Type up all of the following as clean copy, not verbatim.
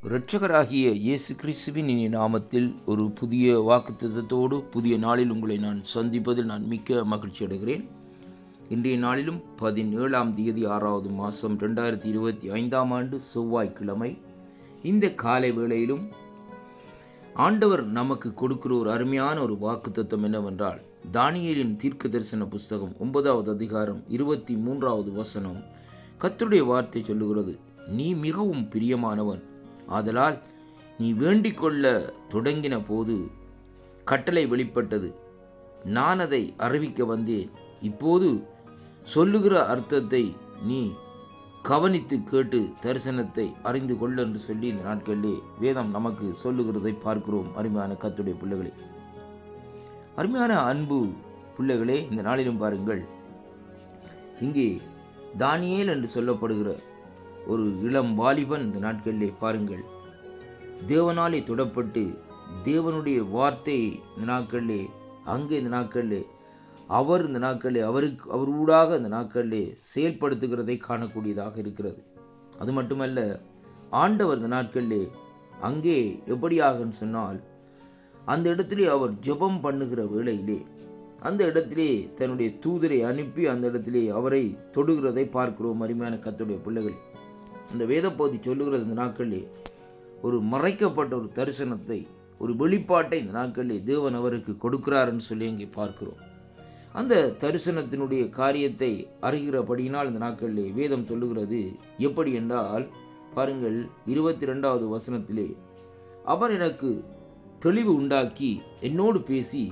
இரட்சகராகிய இயேசு கிறிஸ்துவின் இனிய நாமத்தில் ஒரு புதிய வாக்குத்தத்தத்தோடு புதிய நாளில் உங்களை நான் சந்திப்பதில் நான் மிக்க மகிழ்ச்சி அடைகிறேன். இன்றைய நாளிலும் 17ஆம் தேதி 6வது மாதம் 2025ஆம் ஆண்டு செவ்வாய்க்கிழமை இந்த காலை வேளையிலும் ஆண்டவர் நமக்கு கொடுக்கிற ஒரு அருமையான ஒரு வாக்குத்தத்தம் என்னவென்றால், தானியேலின் தீர்க்க தரிசன புஸ்தகம் 9வது அதிகாரம் 23வது வசனம். கர்த்தருடைய வார்த்தை சொல்லுகிறது, நீ மிகவும் பிரியமானவன், ஆதலால் நீ வேண்டிக் கொள்ள தொடங்கின போது கட்டளை வெளிப்பட்டது, நான் அதை அறிவிக்க வந்தேன். இப்போது சொல்லுகிற அர்த்தத்தை நீ கவனித்து கேட்டு தரிசனத்தை அறிந்து கொள்ள என்று சொல்லி இந்த நாட்களிலே வேதம் நமக்கு சொல்லுகிறதை பார்க்கிறோம். அருமையான கர்த்தருடைய பிள்ளைகளே, அருமையான அன்பு பிள்ளைகளே, இந்த நாளிலும் பாருங்கள், இங்கே தானியேல் என்று சொல்லப்படுகிற ஒரு இளம் வாலிபன் இந்த நாட்களிலே பாருங்கள், தேவனாலே தொடப்பட்டு தேவனுடைய வார்த்தை இந்த நாட்களிலே அங்கே இந்த நாட்களிலே அவர் இந்த நாட்களிலே அவர் ஊடாக இந்த நாட்களிலே செயல்படுத்துகிறதை காணக்கூடியதாக இருக்கிறது. அது மட்டுமல்ல, ஆண்டவர் இந்த நாட்களிலே அங்கே எப்படியாகன்னு சொன்னால், அந்த இடத்திலே அவர் ஜெபம் பண்ணுகிற வேளையிலே அந்த இடத்திலே தன்னுடைய தூதரை அனுப்பி அந்த இடத்திலே அவரை தொடுகிறதை பார்க்கிறோம். அருமையான கர்த்தருடைய பிள்ளைகளே, அந்த வேதப்பகுதி சொல்லுகிறது, இந்த நாட்களிலே ஒரு மறைக்கப்பட்ட ஒரு தரிசனத்தை, ஒரு வெளிப்பாட்டை இந்த நாட்களிலே தேவன் அவருக்கு கொடுக்கிறார்னு சொல்லி இங்கே பார்க்கிறோம். அந்த தரிசனத்தினுடைய காரியத்தை அறிகிறபடியினால் இந்த நாட்களிலே வேதம் சொல்லுகிறது எப்படி என்றால், பாருங்கள் 22வது வசனத்திலே, அவர் எனக்கு தெளிவு உண்டாக்கி என்னோடு பேசி,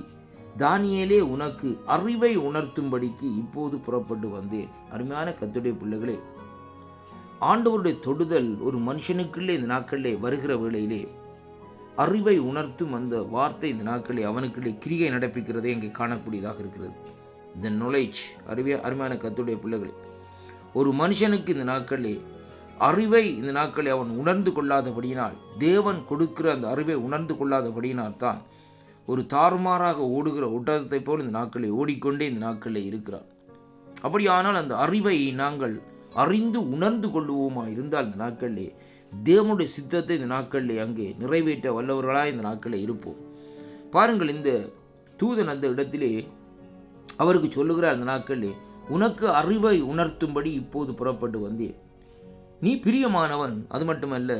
தானியேலே உனக்கு அறிவை உணர்த்தும்படிக்கு இப்போது புறப்பட்டு வந்தேன். அருமையான கர்த்தருடைய பிள்ளைகளே, ஆண்டவருடைய தொடுதல் ஒரு மனுஷனுக்குள்ளே இந்த நாட்களிலே வருகிற வேளையிலே அறிவை உணர்த்தும் அந்த வார்த்தை இந்த நாட்களிலே அவனுக்குள்ளே கிரியை நடப்பிக்கிறதே இங்கே காணக்கூடியதாக இருக்கிறது. இந்த நாலேஜ் அருமையான கர்த்தருடைய பிள்ளைகளே, ஒரு மனுஷனுக்கு இந்த நாட்களிலே அறிவை இந்த நாட்களில் அவன் உணர்ந்து கொள்ளாதபடியினால், தேவன் கொடுக்கிற அந்த அறிவை உணர்ந்து கொள்ளாதபடியினால் தான் ஒரு தாறுமாறாக ஓடுகிற ஒட்டகத்தை போல் இந்த நாட்களில் ஓடிக்கொண்டே இந்த நாட்களில் இருக்கிறார். அப்படியானால் அந்த அறிவை நாங்கள் அறிந்து உணர்ந்து கொள்ளுவோமா இருந்தால் இந்த நாட்களிலே தேவனுடைய சித்தத்தை இந்த நாட்களிலே அங்கே நிறைவேற்ற வல்லவர்களாக இந்த நாட்களில் இருப்போம். பாருங்கள், இந்த தூதன் அந்த இடத்திலே அவருக்கு சொல்லுகிறார், அந்த நாட்களிலே உனக்கு அறிவை உணர்த்தும்படி இப்போது புறப்பட்டு வந்தேன். நீ பிரியமானவன், அது மட்டுமல்ல,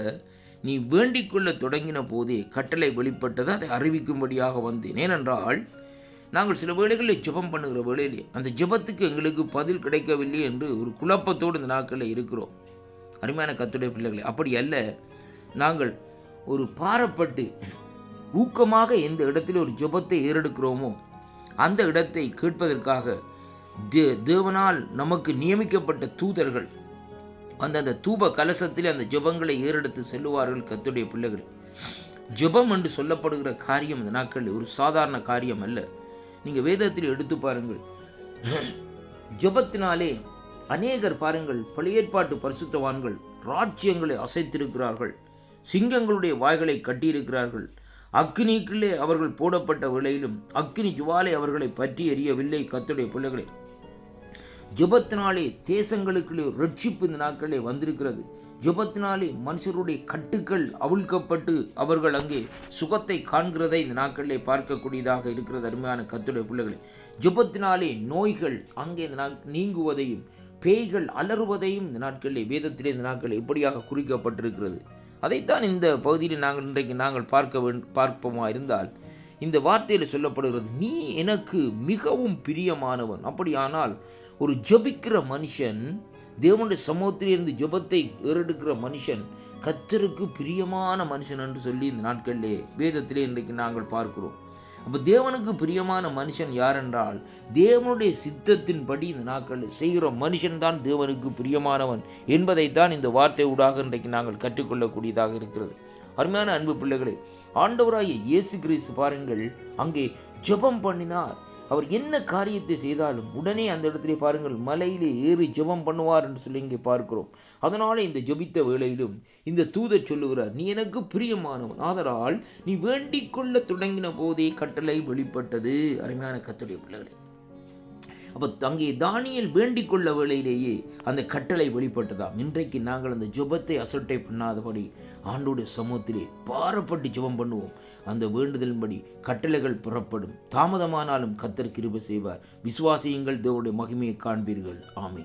நீ வேண்டிக் கொள்ள தொடங்கின போதே கட்டளை வெளிப்பட்டது, அதை அறிவிக்கும்படியாக வந்தேன். ஏனென்றால் நாங்கள் சில வேளைகளில் ஜெபம் பண்ணுகிற வேளையிலே அந்த ஜெபத்துக்கு எங்களுக்கு பதில் கிடைக்கவில்லை என்று ஒரு குழப்பத்தோடு இந்த நாட்களில் இருக்கிறோம். அருமையான கர்த்தருடைய பிள்ளைகளே, அப்படி அல்ல. நாங்கள் ஒரு பாரப்பட்டு ஊக்கமாக எந்த இடத்துல ஒரு ஜெபத்தை ஏறெடுக்கிறோமோ அந்த இடத்தை கேட்பதற்காக தேவனால் நமக்கு நியமிக்கப்பட்ட தூதர்கள் அந்த தூப கலசத்தில் அந்த ஜெபங்களை ஏறெடுத்து செல்லுவார்கள். கர்த்தருடைய பிள்ளைகளே, ஜெபம் என்று சொல்லப்படுகிற காரியம் இந்த நாட்களில் ஒரு சாதாரண காரியம் அல்ல. நீங்கள் வேதத்தில் எடுத்து பாருங்கள், ஜெபத்தினாலே அநேகர் பாருங்கள், பழைய ஏற்பாட்டு பரிசுத்தவான்கள் ராஜ்யங்களை அசைத்திருக்கிறார்கள், சிங்கங்களுடைய வாய்களை கட்டியிருக்கிறார்கள். அக்கினிக்குள்ளே அவர்கள் போடப்பட்ட வேளையிலும் அக்கினி ஜுவாலை அவர்களை பற்றி எறியவில்லை. கர்த்தருடைய பிள்ளைகளே, ஜெபத்தினாலே தேசங்களுக்குள்ளே ரட்சிப்பு இந்த நாட்களே வந்திருக்கிறது. ஜெபத்தினாலே மனுஷருடைய கட்டுக்கள் அவிழ்க்கப்பட்டு அவர்கள் அங்கே சுகத்தை காண்கிறதை இந்த நாட்களிலே பார்க்கக்கூடியதாக இருக்கிறது. அருமையான கர்த்தருடைய பிள்ளைகளே, ஜெபத்தினாலே நோய்கள் அங்கே இந்த நீங்குவதையும் பேய்கள் அலறுவதையும் இந்த நாட்களிலே வேதத்திலே இந்த நாட்களில் எப்படியாக குறிக்கப்பட்டிருக்கிறது. அதைத்தான் இந்த பகுதியில் இன்றைக்கு நாங்கள் பார்ப்போமா இருந்தால், இந்த வார்த்தையில் சொல்லப்படுகிறது, நீ எனக்கு மிகவும் பிரியமானவன். அப்படியானால் ஒரு ஜெபிக்கிற மனுஷன், தேவனுடைய சமூகத்திலிருந்து ஜெபத்தை ஏறெடுக்கிற மனுஷன் கர்த்தருக்கு பிரியமான மனுஷன் என்று சொல்லி இந்த நாட்களிலே வேதத்திலே இன்றைக்கு நாங்கள் பார்க்கிறோம். அப்போ தேவனுக்கு பிரியமான மனுஷன் யார் என்றால், தேவனுடைய சித்தத்தின்படி இந்த நாட்களில் செய்கிற மனுஷன்தான் தேவனுக்கு பிரியமானவன் என்பதைத்தான் இந்த வார்த்தை ஊடாக இன்றைக்கு நாங்கள் கற்றுக்கொள்ளக்கூடியதாக இருக்கிறது. அருமையான அன்பு பிள்ளைகளே, ஆண்டவராகிய இயேசு கிறிஸ்து பாருங்கள், அங்கே ஜெபம் பண்ணினார். அவர் என்ன காரியத்தை செய்தாலும் உடனே அந்த இடத்திலே பாருங்கள் மலையிலே ஏறி ஜெபம் பண்ணுவார் என்று சொல்லி இங்கே பார்க்கிறோம். அதனாலே இந்த ஜெபித்த வேளையிலும் இந்த தூதர் சொல்லுகிறார், நீ எனக்கு பிரியமானவன், ஆதலால் நீ வேண்டிக் கொள்ள தொடங்கின போதே கட்டளை வெளிப்பட்டது. அருமையான கர்த்தருடைய பிள்ளைகளே, அப்போ அங்கே தானியேல் வேண்டிக் கொள்ள வேளையிலேயே அந்த கட்டளை வெளிப்பட்டதாம். இன்றைக்கு நாங்கள் அந்த ஜெபத்தை அசட்டை பண்ணாதபடி ஆண்டோடைய சமூகத்திலே பாரப்பட்டு ஜெபம் பண்ணுவோம். அந்த வேண்டுதலின்படி கட்டளைகள் புறப்படும். தாமதமானாலும் கர்த்தர் கிருபை செய்வார். விசுவாசியுங்கள், தேவனுடைய மகிமையை காண்பீர்கள். ஆமென்.